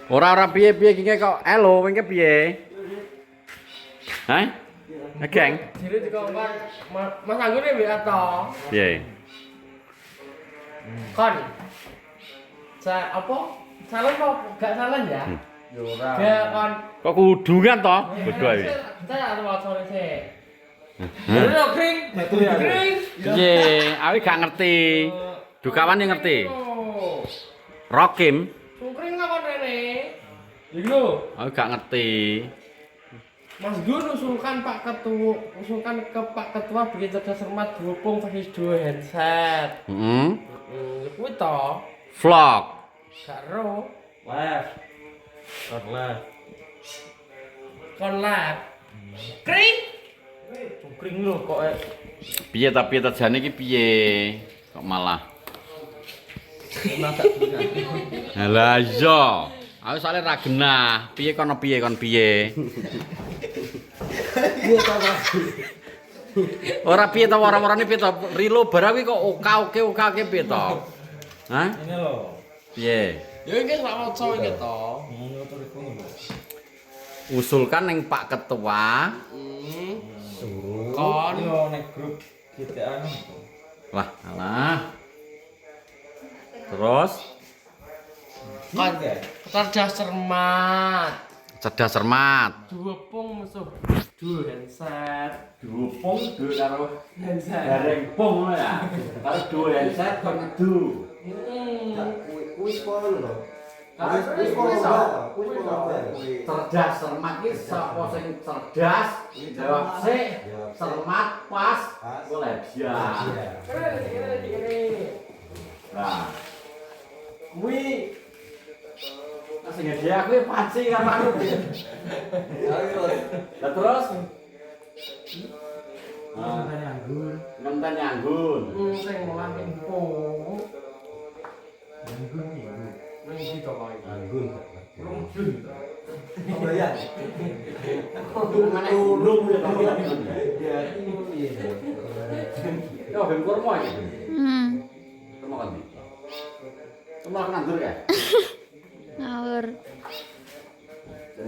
Ora piye-piye iki kok elo wingke piye? Hah? Geng. Jadi dikongkon Mas Anggun ya WA to. Piye? Kon. Apa? Salah apa? Gak salah ya? Yo ora. Ya kon. Kok kudungan to? Bodho ae. Saya ada wacane sih. Lho kring. Kring. Piye? Awi gak ngerti. Dukawan yang ngerti. Rokim. Kring ngakon rene. Iki lho. Awi gak ngerti. Mas Gun usulkan Pak Ketua, usulkan ke Pak Ketua bikin cerdas cermat dukung versi 2 handset. Heeh. Kuwi to. Vlog. Gak ero. Live. Live. Kon live. Kring. Cukring lho kok Piye ta jane iki piye? Kok malah. Lah iya. Aku soalnya ra genah. Piye kon piye? Iya ta Mas. Ora piye ta wara-warane piye ta? Rilo bar kuwi kok oke piye ta? Hah? Ini lho. Piye? Ya iki sak waca iki to. Ngono to rek ngono. Usulkan ning Pak Ketua. Suruh. Kon. Yo nek grup GTA anu. Lah, alah. Terus Kon cerdas cermat. cerdas cermat. Dukung musuh 2 handset. Dupung karo Handset. gareng pung ngono ya. Karo duwe handset kok ngedu. Kuis pono lho. Kuis Cerdas cermat ki sapa sing cerdas jawab sik, cermat pas golek ya. Nah. Kuwi sing dia kuwi panci karo anu. Lah terus ngenten nyanggun. Sing mulan info. Anggun iki. Ning iki to kok. Anggun. Rungdun. Oh ya. Mana ulung ya to. Ya iki piye. Yo ben kurma iki. Kurma kan. Kurma nandur ya? Ngawur.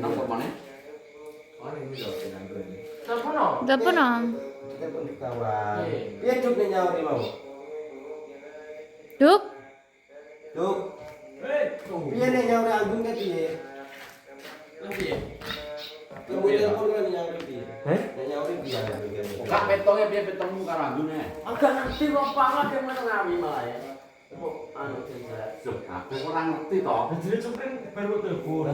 Nang kurmane? Oh ini lho anggun. Napa no? Dapat nom. Kita pun kawan. Piye cuk nek nyawuri mau? Duk. Cuk. Piye nek nyawuri anggun ka piye? Lah piye? Kemudian telepon kan nyawuri piye? Heh? Nek nyawuri piye? Kak petongnya piye petongmu karo anggune? Agak ngerti kok pangat yang mana ngawi malah ya. Kok anu handset. Cuk, aku ora ngerti to. Jadi cukring baru telepon.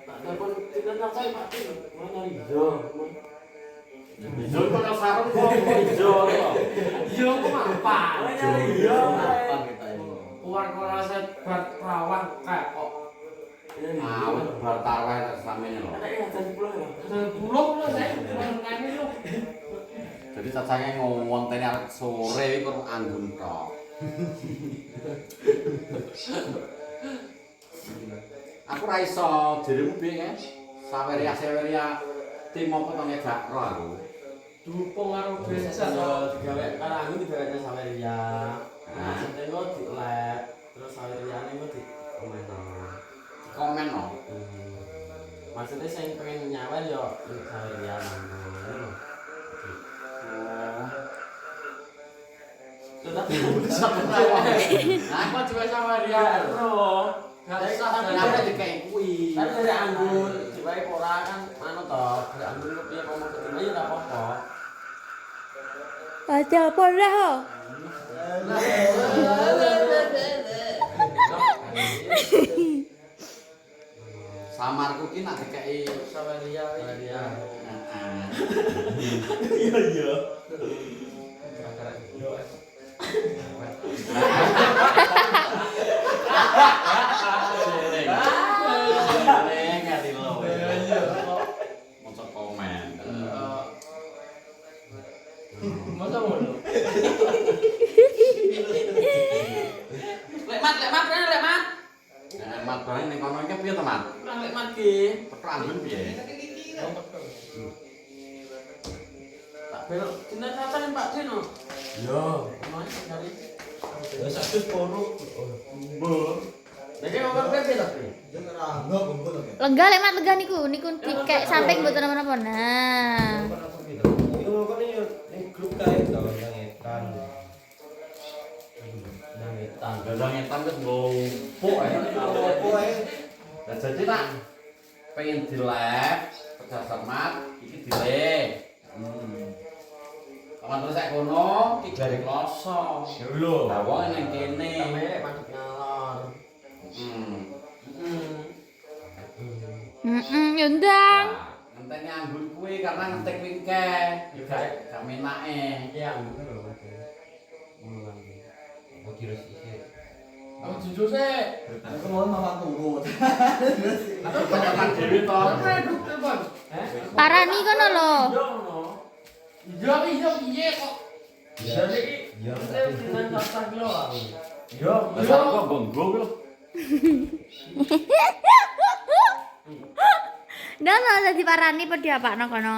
Tak telepon tidak sampai Pak Tin. Mana ijo? Ijo kok sarung kok ijo to. Ijo kok mapan. Iya, mapan kita ini. Keluar set bar perawan kayak kok. Ah, bar tarawih samene lho. Bulog lho saya. Ngene lho. Jadi cacangnya ngonteni arek sore iki kok anggun tok. Aku ra iso dirimu piye kan? Saweria tim apa to gak ro aku. Dukung karo beca digawe karo aku digawe Saweria. Maksudnya kok dilek terus Saweriane kok di Komen no. Maksudnya saya pengen nyawer yo Saweria nang. Tetapi aku juga Saweria ero. Gak usah Kenapa dikayak kuwi? Kan dari anggun, diwae ora kan anu to, dari anggun kok piye ngomong ketemu ya ora apa-apa. Baca apa dah? Samarku ki nak dikeki Saweria. Heeh. Iya. Neng ati lho. Maca komen. Masa ngono? Mat barang ning kono iki piye to, Mat? Kurang lekmat ki. Petranggun piye? Tak belok dina kapan Pak Dino? Yo. Mas dari. Ya 100 poro. Mbok. Nek ngomong piye to, Pri? Yo ngerang. Lenggah lek mat lenggah niku dikek samping mboten napa-napa. Nah. Yo kok ning grup kae to ngetan. Ngetan wis ngompok ae. Apa ae? Lah jadi tak pengen di lab kerja cermat iki dile. Kapan terus sak kono iki gare kloso. Ya lho. Lah wong nang kene. Sampe mandek ngalor. Ya ndang. Ngenteni anggun kuwi karena ngetik wingke. Gak menake. Iya, ngono lho, Mas. Mulan. Oh kira sih. Aku jujur sih. Aku mau mama tunggu. Aku pendapat dhewe to. Parani kono lho. Iya piye kok. Iya iki. Iya, Dengan rasa kilo aku. Iya, Masa kok benggo kuwi lho. Ndak lho dadi parani apa diapakno kono.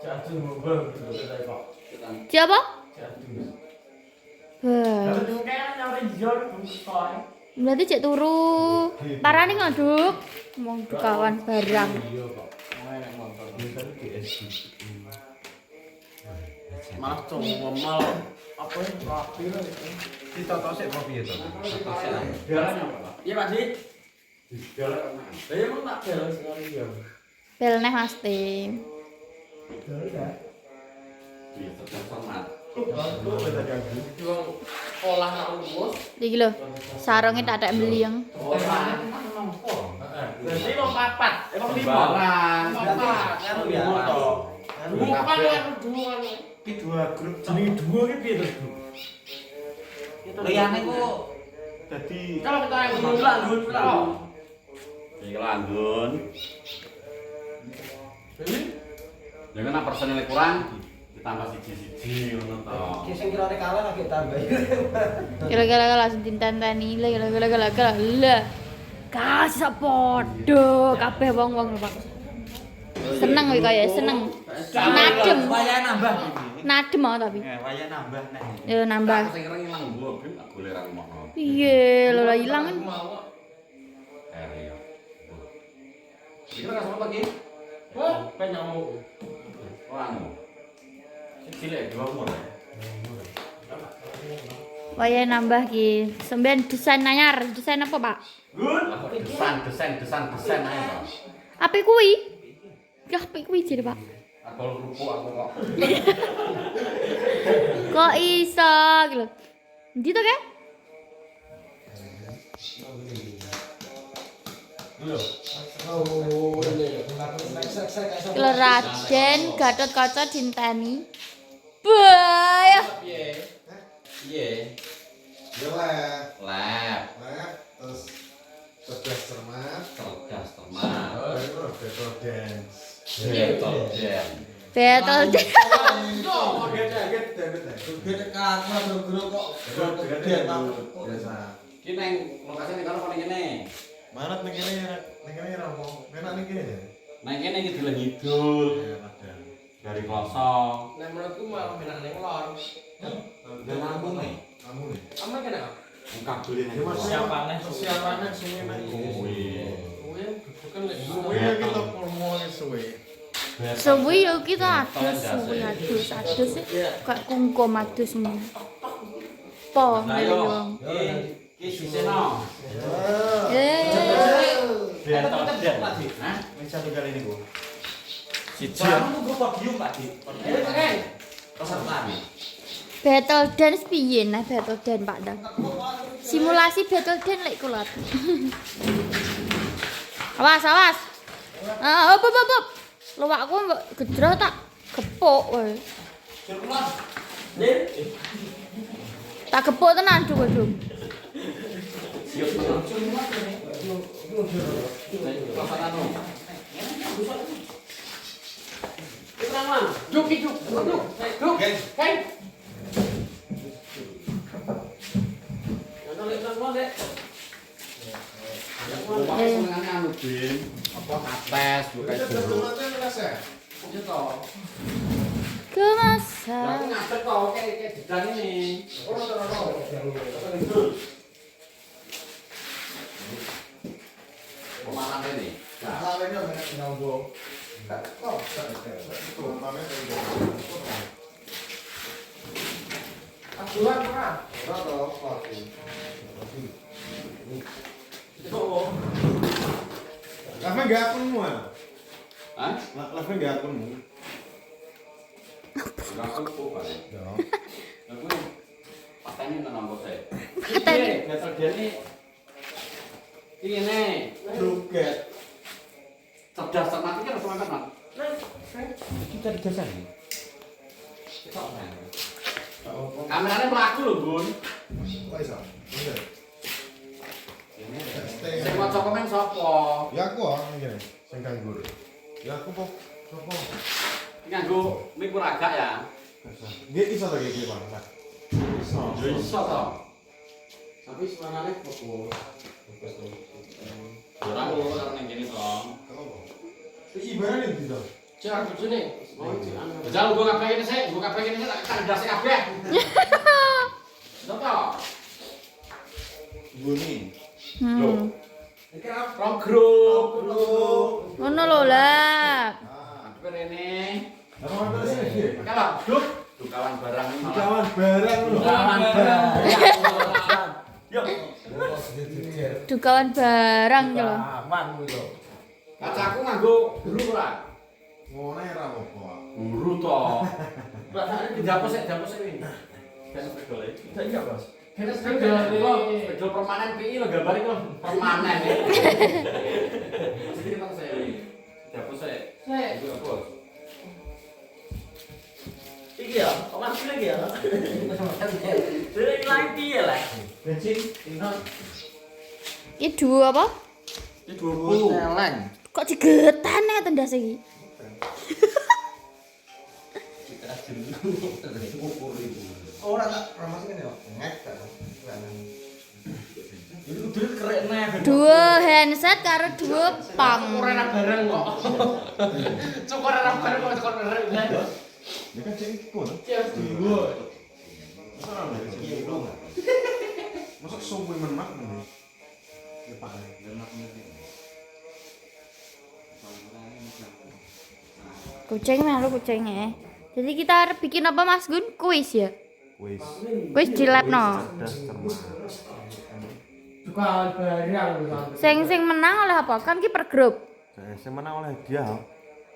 Jadu ngobong gitu kok. Siapa? Jadu. Bah. Lalu kayak nyari jor kok. Berarti cek turu. Parani ngaduk. Wong kawan barang. Iya kok. Nek motor Bisa GSG. malah cuma apa ya rapi lah itu. Ditoto sik apa piye to? Jalan apa, Pak? Iya Pak Di. Jalan. Lah ya mau tak jalan sekali ya. Bel neh Mas Tim. Iya, kerja cermat. Wong olah nak urus. Iki lho. Sarunge tak tak beliang. Orang. Berarti wong papat, wong lima. Barang. Papat, karo lima to. Dua kan dua. Iki dua grup Jenenge dua ki piye to, Bro? liyane kok dadi Kalau kita yang lanjut kok. Iki langgun. Jangan nak personil kurang ditambah siji-siji ngono to. iki sing kirane kalah lagi tambah. Kira-kira langsung ditantani lah kira-kira lah. Kasih podo kabeh wong-wong lho, Pak. Seneng kowe kaya seneng. Nadem. Wayah nambah. Nadem mau tapi. Wayah nambah nek. Ya nambah. Aku sing ilang gua ben tak golek ra rumahno. Piye lho lah ilang kan. Iya. Iki ora sama lagi. Oh, penyamuk. Ora anu. Cilik dua umur. Waya nambah ki. Sampeyan desain anyar, desain apa, Pak? Desain ae, Pak. Apa kuwi? Ya apa kuwi jere, Pak? Aku kerupuk aku kok. Kok iso iki lho. Endi to, Kak? Lho Raden Gatotkaca dinteni. Bah. Piye? Piye? Ya lab, Lab, terus cerdas cermat, cerdas teman. battle dance. Betul, Jen. Betul. Kaget tekan, bro kok. Biasa. Ki neng lokasi ning kono paling kene. Manut ning kene ra apa? Enak ning kene ya. Neng kene iki dileng ngidul Ya padahal. dari Kloso. Nek menurutku malah menak ning lor. Dan lambung nih. Kamu nih. Aman kena. Kabelin Ya Mas, Siapane suwe nek. Kuwi. Kuwi bukan lek Suwe ya kita promo suwe. Suwi yo kita adus, suwi adus sih. Kayak kungkum adus ngono. Po Nah yo, ki siseno. Betul, Jen. Hah? Wis satu kali niku. Siji. Kamu grup podium Pak Di. Peserta. Battle dance piye nah battle dance Pak Dang? Simulasi battle dance lek kulat. Awas, awas. Ah, op. Luwakku mbok gedro tak gepuk wae. Tak gepuk tenan Duk, Duk. Siap tenan. Pelaksanaan. Terang mang. Duk. Kan. Jangan lek terang dek. Bapak senengane anu Bin, apa ates bukan jeruk. Iya toh. Kemasan. Aku ngadeg kok kayak jedang ini. malam ini. Nah, Salahnya banyak nyambung. Kok itu namanya Aturan ora. ora toh pasti. Oh. Lah enggak akunmu ah. hah? Lah enggak akunmu. Enggak cukup kan. Ya. Aku pateni nang nomor saya. Pateni. Gatel dene. Iki ne, Joget. cerdas cermat iki harus semangat, Mas. Kita digeser nih. Kameranya mlaku lho, Bun. Kok iso? Iya. Sing maca komen sapa? Ya aku ah ngene, sing nganggur. Ya aku kok sopo? Nganggo mic ora agak ya. Nggih iso ta iki, Bang. Nah. Iso. Ya iso to. Tapi sebenarnya fokus. Ora ngono karo ning kene to. Iki barang iki to. Cek bojone. Mau anu. Jajal gua kabeh kene sik, gua kabeh kene sik tak kandhase kabeh. Sopo? Buni. Iki rong grup. Ngono lho lah. Ah. Rene. Apa terus iki? Kalau grup dukawan barang ini malah. Kawan barang lho. Dukawan barang. Yuk. Dukawan barang ki lho. Aman lho. Kacaku nganggo guru ora? Ngene ra apa. Guru to. Rasane dihapus sik iki. Ben spedol iki. Saya enggak, Bos. Kene spedol spedol permanen PI lho gambar iku permanen. Jadi kita saya dihapus sik. Sik. Itu apa? Iki ya, kok masih lagi ya? Dari lagi ya lah. Bensin. Iki dua apa? Ini 20. Celeng. Kok digetan ya tendas iki? Ora tak promosi ngene kok. Ngek ta. Itu duit keren nih. Dua handset karo dua pang. Ora bareng kok. Cukur ora bareng kok cukur bareng. Ya kan cek iki kok. Cheers dulu. Masa ora ada iki dong. Masa suwi menak ngene. Ya Pak, menak ngene. Kucing melu kucingnya. Jadi kita harus bikin apa Mas Gun? Kuis ya? Wis. Kuis di lab no. Cerdas cermat. Dukawan barang. Sing menang oleh apa? Kan ki per grup. Saya menang oleh dia.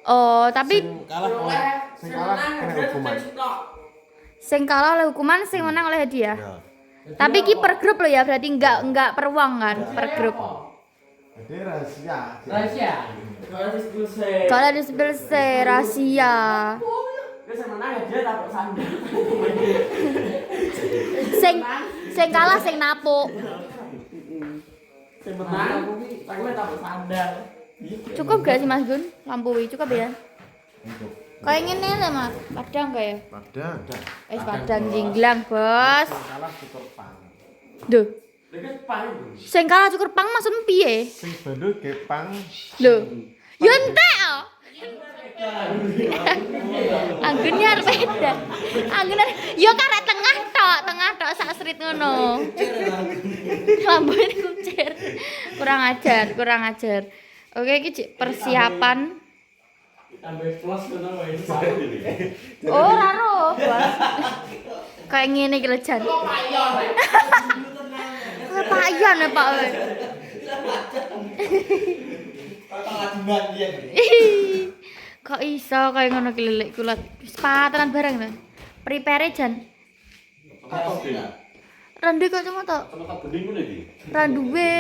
Oh, tapi Kalah oleh sing kalah kena hukuman. sing kalah oleh hukuman, sing menang oleh hadiah. Ya. Tapi ki per grup loh ya, berarti enggak per uang kan, per grup. Jadi rahasia. Rahasia. Kalau disebut saya. Kalau disebut rahasia. Wis menang dia dapat sandal. Sing kalah sing napuk. Sing menang, aku dapat sandal. Cukup gak sih Mas Gun? Lampu wi cukup ya? Kayak ngene lah Mas, padang kayak. Padang. Padang jinglang, Bos. Kalah cukup pang. Duh, Dekat paling. sing kalah cukur pang maksudmu piye? Sing bandul ke pang. Lho. Yo entek oh. Anggene arep beda. Anggene yo karek tengah tok sak srit ngono. Lambune kucir. Kurang ajar. Oke iki Cik, persiapan. Tambah plus ngono wae. Oh, ora roh, Bos. Kayak ngene iki lho jan. Payan ya Pak. Kok iso kayak ngono ki lelek kulat. Sepataran barang to. Prepare jan. Apa sih? Randu kacamata. Kacamata bening ngene iki. Randuwe.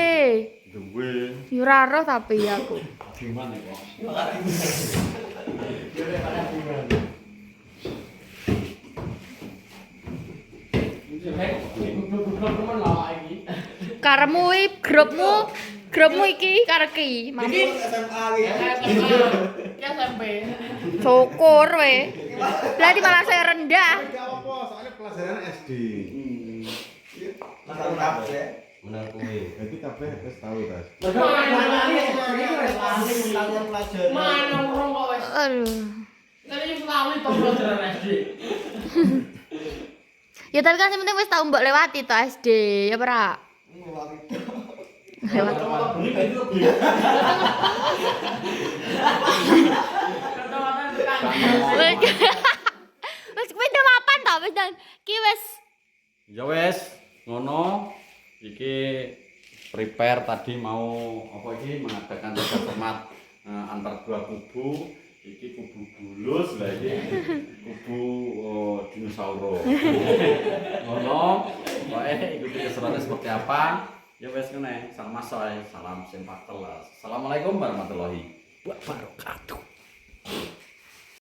Duwe. Yo ora roh tapi aku. Gimana kok? Karemu grupmu iki karo ki. SMA iki. SMP. Syukur we. Berarti malah saya rendah. Enggak apa, soalnya pelajaran SD. Menang kuwi. Jadi kabeh wis tahu ta. Mana urung kok wis. Aduh. Tadi lali to pelajaran SD. Ya tapi kan yang penting wis tau mbok lewati to SD, ya ora? Lewat. Beli itu beli. Wis pindah mapan ta wis dan ki wis. Ya wes, ngono. Iki prepare tadi mau apa iki mengadakan tata hormat antar dua kubu. Iki kubu bulus lah iki kubu dinosaurus. Ngono. Pokoke ikuti keseruannya seperti apa. Ya wes ngene, salam masuk salam sempakel. Assalamualaikum warahmatullahi wabarakatuh.